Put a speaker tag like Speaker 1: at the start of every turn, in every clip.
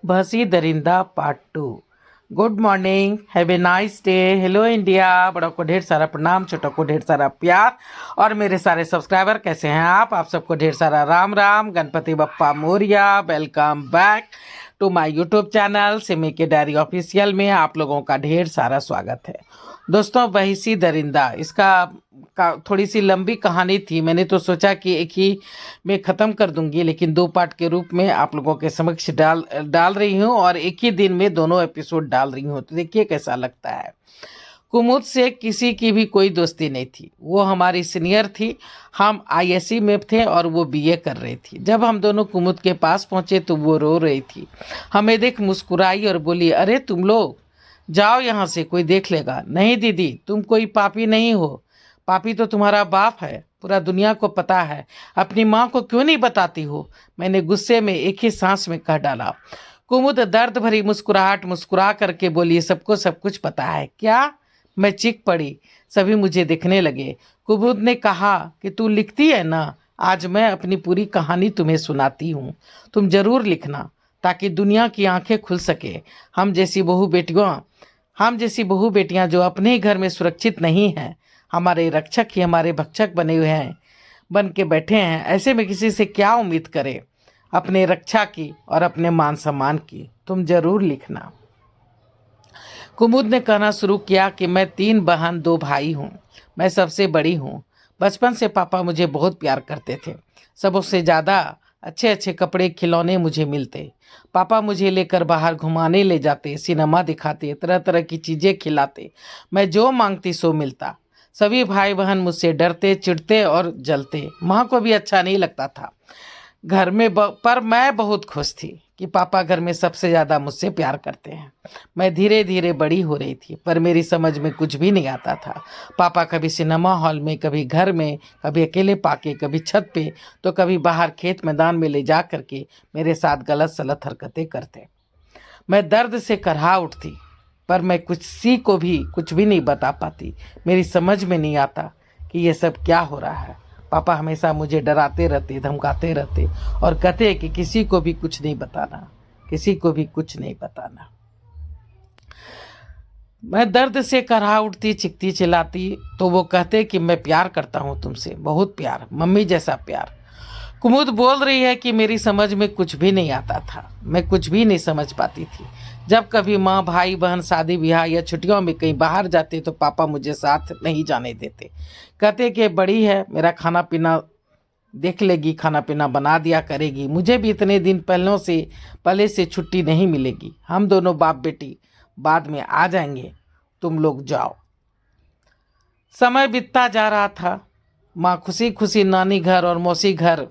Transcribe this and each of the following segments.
Speaker 1: भसी दरिंदा part 2। Good morning, have a nice day. Hello India. बड़ों को ढेर सारा प्रणाम, छोटों को ढेर सारा प्यार। और मेरे सारे सब्सक्राइबर कैसे हैं आप सबको ढेर सारा Ram Ram, Ganpati Bappa Morya. Welcome back to my YouTube channel Simi के डायरी ऑफिशियल में आप लोगों का ढेर सारा स्वागत है। दोस्तों, भैंसी दरिंदा इसका थोड़ी सी लंबी कहानी थी। मैंने तो सोचा कि एक ही में ख़त्म कर दूंगी, लेकिन 2 पार्ट के रूप में आप लोगों के समक्ष डाल रही हूँ और एक ही दिन में दोनों एपिसोड डाल रही हूँ। तो देखिए कैसा लगता है। कुमुद से किसी की भी कोई दोस्ती नहीं थी। वो हमारी सीनियर थी। हम आईएससी में थे और वो बीए कर रही थी। जब हम दोनों कुमुद के पास पहुंचे तो वो रो रही थी। हमें देख मुस्कुराई और बोली, अरे तुम लोग जाओ यहाँ से, कोई देख लेगा। नहीं दीदी, तुम कोई पापी नहीं हो। पापी तो तुम्हारा बाप है, पूरा दुनिया को पता है। अपनी माँ को क्यों नहीं बताती हो? मैंने गुस्से में एक ही सांस में कह डाला। कुमुद दर्द भरी मुस्कुराहट मुस्कुरा करके बोली, सबको सब कुछ पता है क्या? मैं चीख पड़ी। सभी मुझे देखने लगे। कुमुद ने कहा कि तू लिखती है ना, आज मैं अपनी पूरी कहानी तुम्हें सुनाती हूँ। तुम जरूर लिखना ताकि दुनिया की आंखें खुल सके। हम जैसी बहू बेटियां जो अपने ही घर में सुरक्षित नहीं हैं, हमारे रक्षक ही हमारे भक्षक बने हुए हैं, बन के बैठे हैं। ऐसे में किसी से क्या उम्मीद करें अपने रक्षा की और अपने मान सम्मान की। तुम जरूर लिखना। कुमुद ने कहना शुरू किया कि मैं 3 बहन 2 भाई हूँ। मैं सबसे बड़ी हूँ। बचपन से पापा मुझे बहुत प्यार करते थे। सबसे ज़्यादा अच्छे अच्छे कपड़े खिलौने मुझे मिलते। पापा मुझे लेकर बाहर घुमाने ले जाते, सिनेमा दिखाते, तरह तरह की चीज़ें खिलाते। मैं जो मांगती सो मिलता। सभी भाई बहन मुझसे डरते, चिढ़ते और जलते। माँ को भी अच्छा नहीं लगता था घर में पर मैं बहुत खुश थी कि पापा घर में सबसे ज़्यादा मुझसे प्यार करते हैं। मैं धीरे धीरे बड़ी हो रही थी, पर मेरी समझ में कुछ भी नहीं आता था। पापा कभी सिनेमा हॉल में, कभी घर में, कभी अकेले पाके, कभी छत पे, तो कभी बाहर खेत मैदान में ले जा करके मेरे साथ गलत सलत हरकतें करते। मैं दर्द से करहा उठती, पर मैं किसी को भी कुछ भी नहीं बता पाती। मेरी समझ में नहीं आता कि ये सब क्या हो रहा है। पापा हमेशा मुझे डराते रहते, धमकाते रहते और कहते कि किसी को भी कुछ नहीं बताना, किसी को भी कुछ नहीं बताना। मैं दर्द से करहा उठती, चिखती चिल्लाती, तो वो कहते कि मैं प्यार करता हूँ तुमसे, बहुत प्यार, मम्मी जैसा प्यार। कुमुद बोल रही है कि मेरी समझ में कुछ भी नहीं आता था। मैं कुछ भी नहीं समझ पाती थी। जब कभी माँ, भाई बहन शादी ब्याह या छुट्टियों में कहीं बाहर जाते तो पापा मुझे साथ नहीं जाने देते। कहते कि बड़ी है, मेरा खाना पीना देख लेगी, खाना पीना बना दिया करेगी। मुझे भी इतने दिन पहले से छुट्टी नहीं मिलेगी। हम दोनों बाप बेटी बाद में आ जाएंगे, तुम लोग जाओ। समय बीतता जा रहा था। माँ खुशी खुशी नानी घर और मौसी घर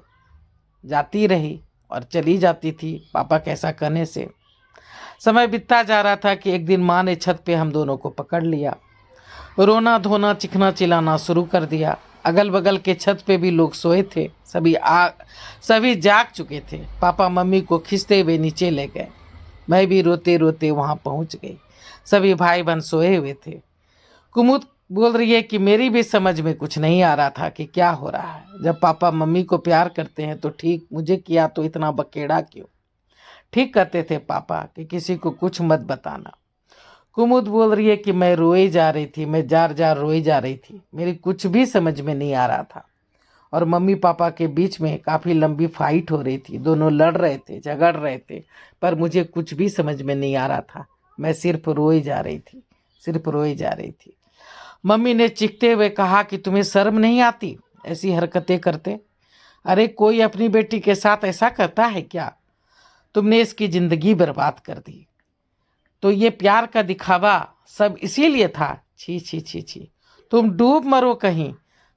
Speaker 1: जाती रही और चली जाती थी पापा के ऐसा कहने से। समय बीतता जा रहा था कि एक दिन माँ ने छत पे हम दोनों को पकड़ लिया। रोना धोना, चिखना चिल्लाना शुरू कर दिया। अगल बगल के छत पे भी लोग सोए थे। सभी जाग चुके थे। पापा मम्मी को खींचते हुए नीचे ले गए। मैं भी रोते रोते वहां पहुंच गई। सभी भाई बहन सोए हुए थे। कुमुद बोल रही है कि मेरी भी समझ में कुछ नहीं आ रहा था कि क्या हो रहा है। जब पापा मम्मी को प्यार करते हैं तो ठीक, मुझे किया तो इतना बकेड़ा क्यों? ठीक कहते थे पापा कि किसी को कुछ मत बताना। कुमुद बोल रही है कि मैं रोई जा रही थी, मैं जार जार रोई जा रही थी। मेरी कुछ भी समझ में नहीं आ रहा था और मम्मी पापा के बीच में काफ़ी लंबी फाइट हो रही थी। दोनों लड़ रहे थे, झगड़ रहे थे, पर मुझे कुछ भी समझ में नहीं आ रहा था। मैं सिर्फ रोई जा रही थी, सिर्फ रोई जा रही थी। मम्मी ने चीखते हुए कहा कि तुम्हें शर्म नहीं आती ऐसी हरकतें करते? अरे कोई अपनी बेटी के साथ ऐसा करता है क्या? तुमने इसकी जिंदगी बर्बाद कर दी। तो ये प्यार का दिखावा सब इसीलिए था? छी छी छी छी, तुम डूब मरो कहीं।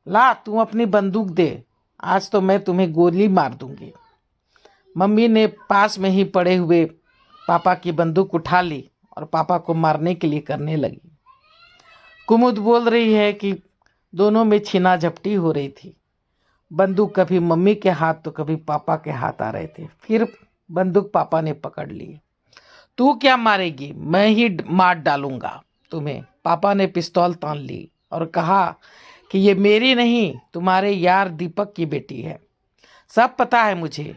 Speaker 1: ला, तुम अपनी बंदूक दे, आज तो मैं तुम्हें गोली मार दूंगी। मम्मी ने पास में ही पड़े हुए पापा की बंदूक उठा ली और पापा को मारने के लिए करने लगी। कुमुद बोल रही है कि दोनों में छीना झपटी हो रही थी। बंदूक कभी मम्मी के हाथ तो कभी पापा के हाथ आ रहे थे। फिर बंदूक पापा ने पकड़ ली। तू क्या मारेगी? मैं ही मार डालूंगा तुम्हें। पापा ने पिस्तौल तान ली और कहा कि ये मेरी नहीं, तुम्हारे यार दीपक की बेटी है। सब पता है मुझे।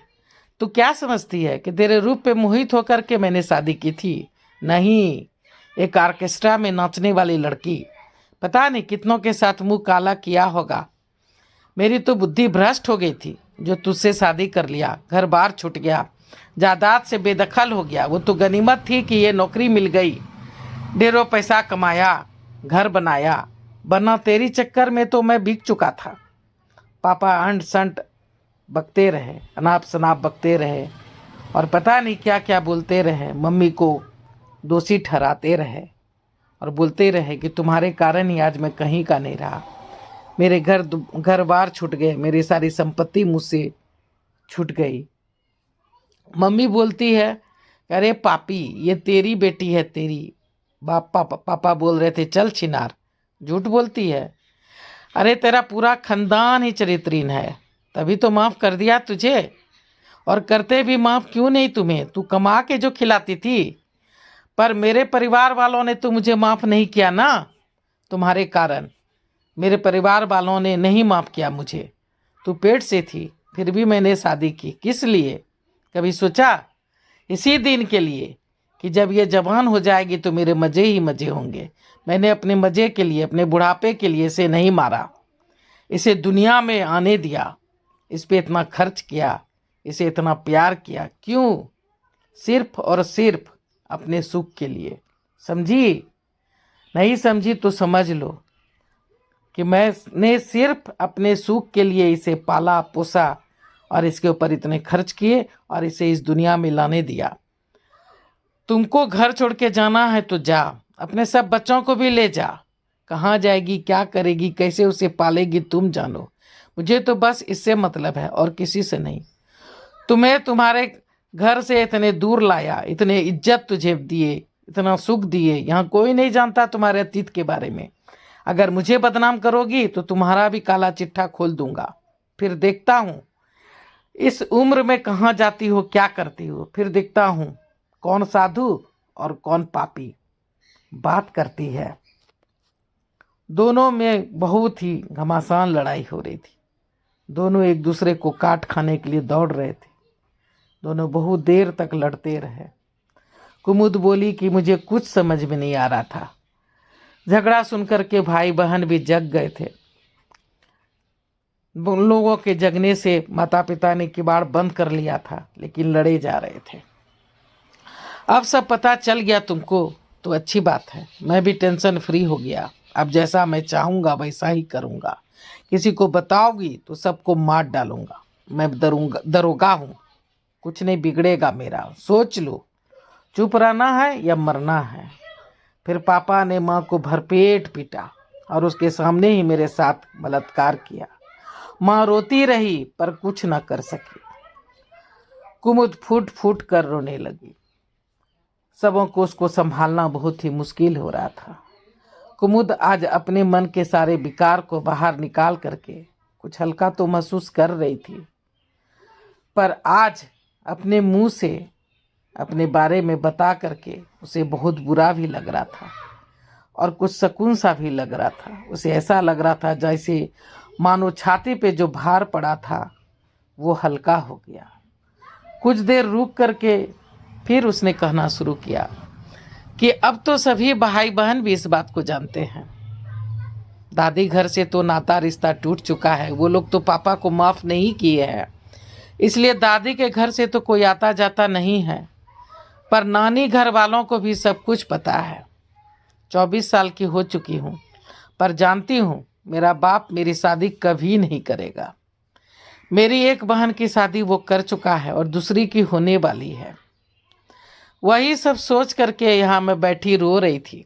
Speaker 1: तू क्या समझती है कि तेरे रूप पे मोहित होकर के मैंने शादी की थी? नहीं, एक ऑर्केस्ट्रा में नाचने वाली लड़की, पता नहीं कितनों के साथ मुंह काला किया होगा। मेरी तो बुद्धि भ्रष्ट हो गई थी जो तुझसे शादी कर लिया, घर बार छूट गया, जायदाद से बेदखल हो गया। वो तो गनीमत थी कि ये नौकरी मिल गई, ढेरों पैसा कमाया, घर बनाया, वरना तेरी चक्कर में तो मैं बिक चुका था। पापा अंट संट बकते रहे, अनाप शनाप बकते रहे और पता नहीं क्या क्या बोलते रहे। मम्मी को दोषी ठहराते रहे और बोलते रहे कि तुम्हारे कारण ही आज मैं कहीं का नहीं रहा। मेरे घर बार छूट गए, मेरी सारी संपत्ति मुझसे छूट गई। मम्मी बोलती है, अरे पापी, ये तेरी बेटी है, तेरी। पापा बोल रहे थे, चल छिनार, झूठ बोलती है। अरे तेरा पूरा खानदान ही चरित्रहीन है, तभी तो माफ़ कर दिया तुझे। और करते भी माफ़ क्यों नहीं तुम्हें? तू कमा के जो खिलाती थी। पर मेरे परिवार वालों ने तो मुझे माफ़ नहीं किया ना, तुम्हारे कारण। मेरे परिवार वालों ने नहीं माफ़ किया मुझे। तू पेट से थी, फिर भी मैंने शादी की। किस लिए? कभी सोचा? इसी दिन के लिए कि जब ये जवान हो जाएगी तो मेरे मज़े ही मज़े होंगे। मैंने अपने मज़े के लिए, अपने बुढ़ापे के लिए इसे नहीं मारा, इसे दुनिया में आने दिया, इस पे इतना खर्च किया, इसे इतना प्यार किया। क्यों? सिर्फ और सिर्फ अपने सुख के लिए। समझी? नहीं समझी तो समझ लो कि मैंने सिर्फ अपने सुख के लिए इसे पाला पोसा और इसके ऊपर इतने खर्च किए और इसे इस दुनिया में लाने दिया। तुमको घर छोड़ के जाना है तो जा, अपने सब बच्चों को भी ले जा। कहाँ जाएगी, क्या करेगी, कैसे उसे पालेगी, तुम जानो। मुझे तो बस इससे मतलब है और किसी से नहीं। तुम्हें तुम्हारे घर से इतने दूर लाया, इतने इज्जत तुझे दिए, इतना सुख दिए, यहाँ कोई नहीं जानता तुम्हारे अतीत के बारे में। अगर मुझे बदनाम करोगी तो तुम्हारा भी काला चिट्ठा खोल दूंगा। फिर देखता हूँ इस उम्र में कहाँ जाती हो, क्या करती हो। फिर देखता हूँ कौन साधु और कौन पापी बात करती है। दोनों में बहुत ही घमासान लड़ाई हो रही थी। दोनों एक दूसरे को काट खाने के लिए दौड़ रहे थे। दोनों बहुत देर तक लड़ते रहे। कुमुद बोली कि मुझे कुछ समझ में नहीं आ रहा था। झगड़ा सुनकर के भाई बहन भी जग गए थे। उन लोगों के जगने से माता पिता ने किवाड़ बंद कर लिया था, लेकिन लड़े जा रहे थे। अब सब पता चल गया तुमको तो अच्छी बात है, मैं भी टेंशन फ्री हो गया। अब जैसा मैं चाहूँगा वैसा ही करूँगा। किसी को बताओगी तो सबको मार डालूंगा। मैं दरोगा हूँ, कुछ नहीं बिगड़ेगा मेरा। सोच लो, चुप रहना है या मरना है। फिर पापा ने माँ को भरपेट पीटा और उसके सामने ही मेरे साथ बलात्कार किया। माँ रोती रही पर कुछ न कर सकी। कुमुद फूट फूट कर रोने लगी। सबों को उसको संभालना बहुत ही मुश्किल हो रहा था। कुमुद आज अपने मन के सारे विकार को बाहर निकाल करके कुछ हल्का तो महसूस कर रही थी, पर आज अपने मुंह से अपने बारे में बता करके उसे बहुत बुरा भी लग रहा था और कुछ सुकून सा भी लग रहा था। उसे ऐसा लग रहा था जैसे मानो छाती पे जो भार पड़ा था वो हल्का हो गया। कुछ देर रुक करके फिर उसने कहना शुरू किया कि अब तो सभी भाई बहन भी इस बात को जानते हैं। दादी घर से तो नाता रिश्ता टूट चुका है, वो लोग तो पापा को माफ़ नहीं किए हैं, इसलिए दादी के घर से तो कोई आता जाता नहीं है। पर नानी घर वालों को भी सब कुछ पता है। 24 साल की हो चुकी हूँ, पर जानती हूँ मेरा बाप मेरी शादी कभी नहीं करेगा। मेरी एक बहन की शादी वो कर चुका है और दूसरी की होने वाली है। वही सब सोच करके यहाँ मैं बैठी रो रही थी।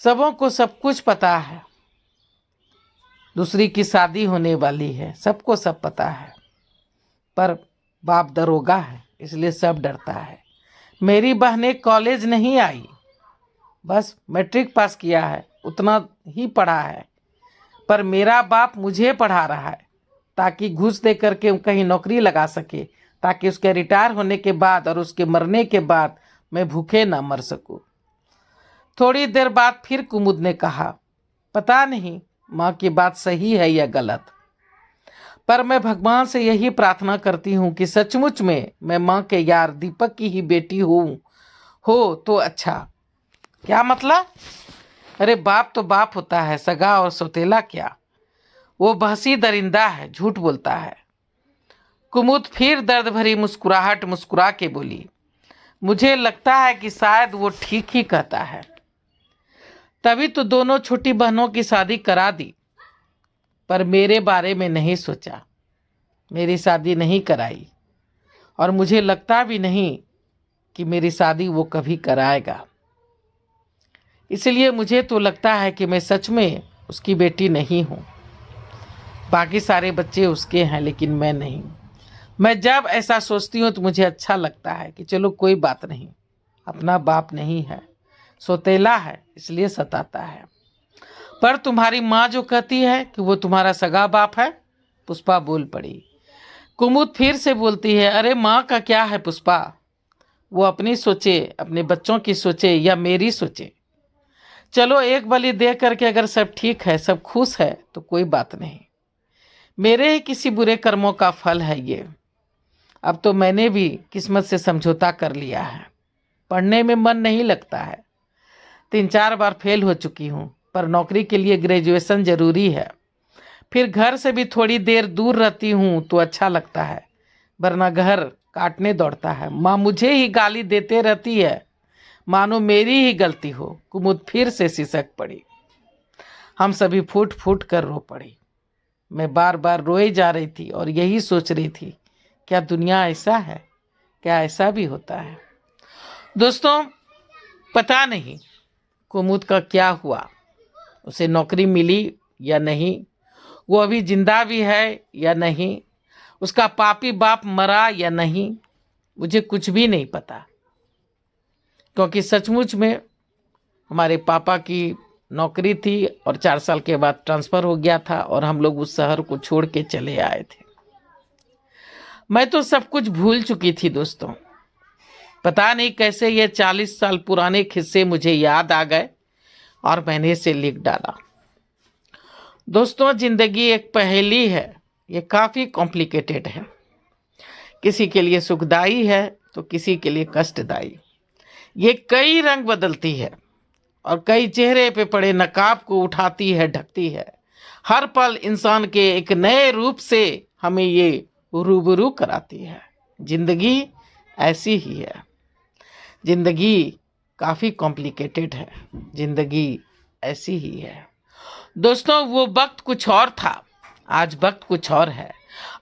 Speaker 1: सबों को सब कुछ पता है, दूसरी की शादी होने वाली है, सबको सब पता है, पर बाप दरोगा है इसलिए सब डरता है। मेरी बहनें कॉलेज नहीं आई, बस मैट्रिक पास किया है, उतना ही पढ़ा है, पर मेरा बाप मुझे पढ़ा रहा है ताकि घूस दे करके कहीं नौकरी लगा सके, ताकि उसके रिटायर होने के बाद और उसके मरने के बाद मैं भूखे ना मर सकूं। थोड़ी देर बाद फिर कुमुद ने कहा, पता नहीं माँ की बात सही है या गलत, पर मैं भगवान से यही प्रार्थना करती हूँ कि सचमुच में मैं माँ के यार दीपक की ही बेटी हूँ, हो तो अच्छा। क्या मतलब? अरे बाप तो बाप होता है, सगा और सौतेला क्या। वो बहसी दरिंदा है, झूठ बोलता है। कुमुद फिर दर्द भरी मुस्कुराहट मुस्कुरा के बोली, मुझे लगता है कि शायद वो ठीक ही कहता है, तभी तो दोनों छोटी बहनों की शादी करा दी। पर मेरे बारे में नहीं सोचा, मेरी शादी नहीं कराई, और मुझे लगता भी नहीं कि मेरी शादी वो कभी कराएगा। इसलिए मुझे तो लगता है कि मैं सच में उसकी बेटी नहीं हूँ। बाकी सारे बच्चे उसके हैं लेकिन मैं नहीं। मैं जब ऐसा सोचती हूँ तो मुझे अच्छा लगता है कि चलो कोई बात नहीं, अपना बाप नहीं है, सौतेला है, इसलिए सताता है। पर तुम्हारी माँ जो कहती है कि वो तुम्हारा सगा बाप है, पुष्पा बोल पड़ी। कुमुद फिर से बोलती है, अरे माँ का क्या है पुष्पा, वो अपनी सोचे, अपने बच्चों की सोचे या मेरी सोचे। चलो एक बलि दे करके अगर सब ठीक है, सब खुश है तो कोई बात नहीं। मेरे ही किसी बुरे कर्मों का फल है ये। अब तो मैंने भी किस्मत से समझौता कर लिया है। पढ़ने में मन नहीं लगता है, 3-4 बार फेल हो चुकी हूँ, पर नौकरी के लिए ग्रेजुएशन जरूरी है। फिर घर से भी थोड़ी देर दूर रहती हूँ तो अच्छा लगता है, वरना घर काटने दौड़ता है। माँ मुझे ही गाली देते रहती है, मानो मेरी ही गलती हो। कुमुद फिर से सिसक पड़ी। हम सभी फूट फूट कर रो पड़ी। मैं बार बार रोए जा रही थी और यही सोच रही थी, क्या दुनिया ऐसा है, क्या ऐसा भी होता है। दोस्तों, पता नहीं कुमुद का क्या हुआ, उसे नौकरी मिली या नहीं, वो अभी जिंदा भी है या नहीं, उसका पापी बाप मरा या नहीं, मुझे कुछ भी नहीं पता। क्योंकि सचमुच में हमारे पापा की नौकरी थी और 4 साल के बाद ट्रांसफ़र हो गया था और हम लोग उस शहर को छोड़ के चले आए थे। मैं तो सब कुछ भूल चुकी थी दोस्तों। पता नहीं कैसे ये 40 साल पुराने किस्से मुझे याद आ गए और मैंने इसे लिख डाला। दोस्तों, जिंदगी एक पहेली है, ये काफ़ी कॉम्प्लिकेटेड है। किसी के लिए सुखदाई है तो किसी के लिए कष्टदायी। ये कई रंग बदलती है और कई चेहरे पे पड़े नकाब को उठाती है, ढकती है। हर पल इंसान के एक नए रूप से हमें ये रूबरू कराती है। जिंदगी ऐसी ही है। जिंदगी काफ़ी कॉम्प्लिकेटेड है। जिंदगी ऐसी ही है। दोस्तों, वो वक्त कुछ और था, आज वक्त कुछ और है।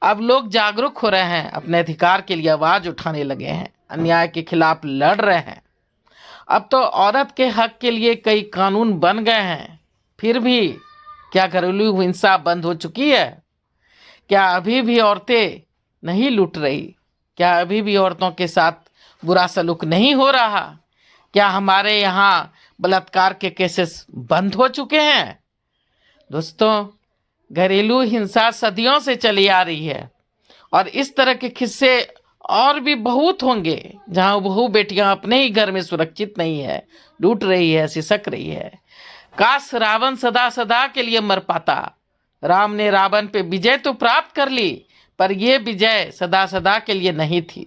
Speaker 1: अब लोग जागरूक हो रहे हैं, अपने अधिकार के लिए आवाज़ उठाने लगे हैं, अन्याय के खिलाफ लड़ रहे हैं। अब तो औरत के हक के लिए कई कानून बन गए हैं। फिर भी क्या घरेलू हिंसा बंद हो चुकी है? क्या अभी भी औरतें नहीं लूट रही? क्या अभी भी औरतों के साथ बुरा सलूक नहीं हो रहा? क्या हमारे यहाँ बलात्कार के केसेस बंद हो चुके हैं? दोस्तों, घरेलू हिंसा सदियों से चली आ रही है और इस तरह के किस्से और भी बहुत होंगे जहां बहू बेटियां अपने ही घर में सुरक्षित नहीं है, लूट रही है, सिसक रही है। काश रावण सदा सदा के लिए मर पाता। राम ने रावण पे विजय तो प्राप्त कर ली, पर यह विजय सदा सदा के लिए नहीं थी।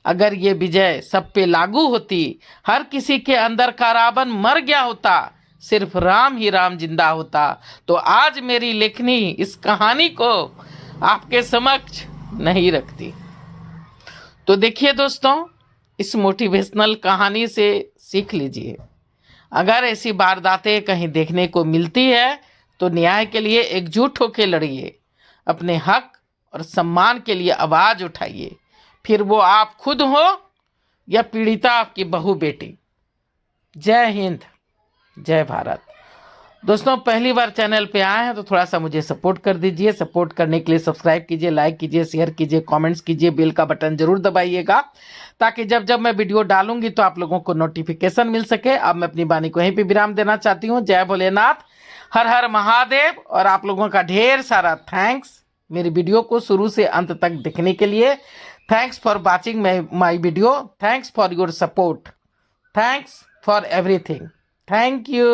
Speaker 1: अगर ये विजय सब पे लागू होती, हर किसी के अंदर का रावण मर गया होता, सिर्फ राम ही राम जिंदा होता, तो आज मेरी लेखनी इस कहानी को आपके समक्ष नहीं रखती। तो देखिए दोस्तों, इस मोटिवेशनल कहानी से सीख लीजिए। अगर ऐसी वारदातें कहीं देखने को मिलती है तो न्याय के लिए एकजुट होकर लड़िए, अपने हक और सम्मान के लिए आवाज़ उठाइए, फिर वो आप खुद हो या पीड़िता आपकी बहू बेटी। जय हिंद, जय भारत। दोस्तों, पहली बार चैनल पे आए हैं तो थोड़ा सा मुझे सपोर्ट कर दीजिए। सपोर्ट करने के लिए सब्सक्राइब कीजिए, लाइक कीजिए, शेयर कीजिए, कमेंट्स कीजिए, बेल का बटन जरूर दबाइएगा ताकि जब जब मैं वीडियो डालूंगी तो आप लोगों को नोटिफिकेशन मिल सके। अब मैं अपनी वाणी को यहीं पे विराम देना चाहती हूँ। जय भोलेनाथ, हर हर महादेव। और आप लोगों का ढेर सारा थैंक्स मेरी वीडियो को शुरू से अंत तक देखने के लिए। Thanks for watching my video. Thanks for your support. Thanks for everything. Thank you.